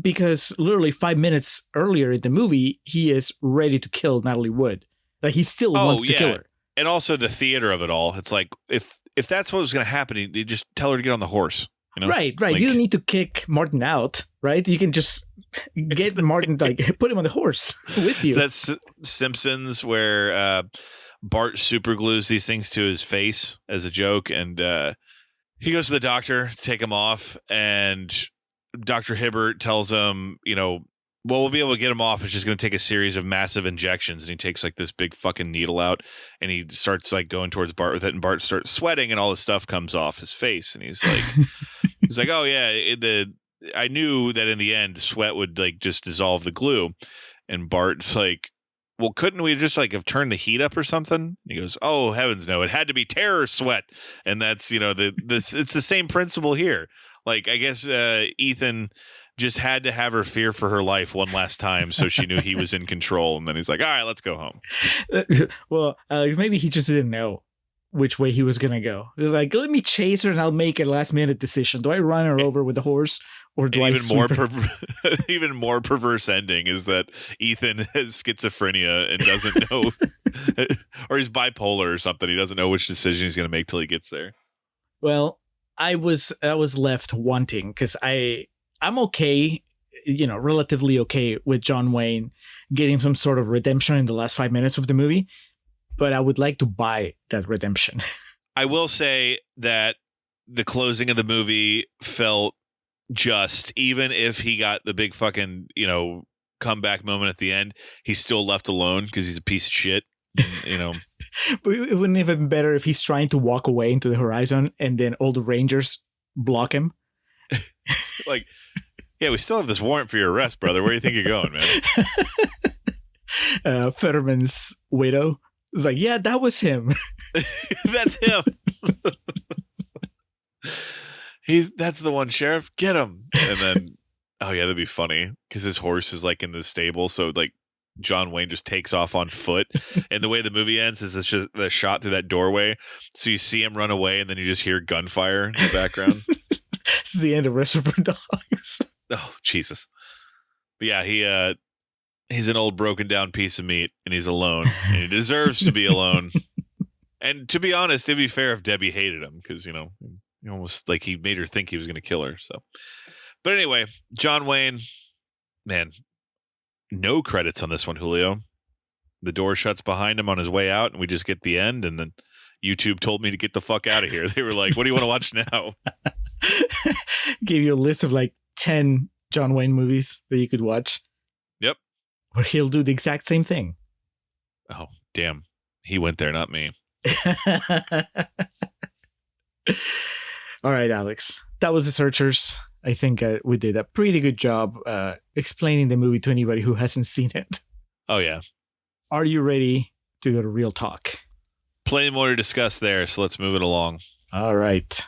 Because literally 5 minutes earlier in the movie, he is ready to kill Natalie Wood. Like, he still wants to kill her. And also the theater of it all. It's like, if that's what was going to happen, you just tell her to get on the horse. Right. Like, you don't need to kick Martin out, right? You can just get Martin, put him on the horse with you. That's Simpsons, where Bart super glues these things to his face as a joke. And he goes to the doctor to take him off. And Dr. Hibbert tells him, we'll be able to get him off. It's just going to take a series of massive injections. And he takes this big fucking needle out and he starts going towards Bart with it. And Bart starts sweating and all the stuff comes off his face. And he's like, oh yeah, I knew that in the end sweat would just dissolve the glue. And Bart's like, well, couldn't we just have turned the heat up or something? And he goes, oh heavens no, it had to be terror sweat. And that's, it's the same principle here. I guess Ethan just had to have her fear for her life one last time so she knew he was in control. And then he's like, all right, let's go home. Well, maybe he just didn't know. which way he was going to go. He was like, let me chase her and I'll make a last minute decision. Do I run her over with the horse or do I sweep her? Even more perverse ending is that Ethan has schizophrenia and doesn't know, or he's bipolar or something. He doesn't know which decision he's going to make till he gets there. Well, I was left wanting because I'm okay, relatively okay with John Wayne getting some sort of redemption in the last 5 minutes of the movie, but I would like to buy that redemption. I will say that the closing of the movie felt just, even if he got the big fucking, comeback moment at the end, he's still left alone because he's a piece of shit, But it wouldn't have been better if he's trying to walk away into the horizon and then all the Rangers block him. Like, yeah, we still have this warrant for your arrest, brother. Where do you think you're going, man? Fetterman's widow is like, yeah, that was him. That's him. That's the one, Sheriff. Get him. And then, oh yeah, that'd be funny because his horse is like in the stable, so like John Wayne just takes off on foot, and the way the movie ends is it's just the shot through that doorway, so you see him run away, and then you just hear gunfire in the background. It's the end of Reservoir Dogs. Oh Jesus! But yeah, he's an old broken down piece of meat, and he's alone, and he deserves to be alone. And to be honest, it'd be fair if Debbie hated him because almost like he made her think he was going to kill her. So, but anyway, John Wayne, man, no credits on this one, Julio. The door shuts behind him on his way out, and we just get the end. And then YouTube told me to get the fuck out of here. They were like, "What do you want to watch now?" Gave you a list of like 10 John Wayne movies that you could watch. Yep. Where he'll do the exact same thing. Oh, damn. He went there, not me. All right, Alex. That was The Searchers. I think we did a pretty good job explaining the movie to anybody who hasn't seen it. Oh, yeah. Are you ready to go to real talk? Plenty more to discuss there, so let's move it along. All right.